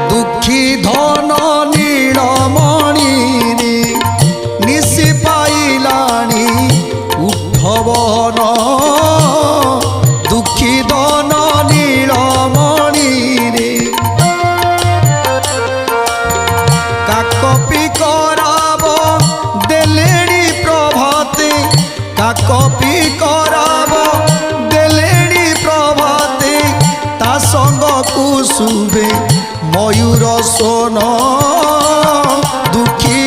দুঃখী ধন নীলমণি নিশি পাইলানি উঠবন দুঃখী ধন নীলমণি কাকপি করাব দেলেড়ি প্রভাতে কাকপি করাব দেলেড়ি প্রভাতে তা সঙ্গ কুসুবে ময়ূর সোন দুঃখী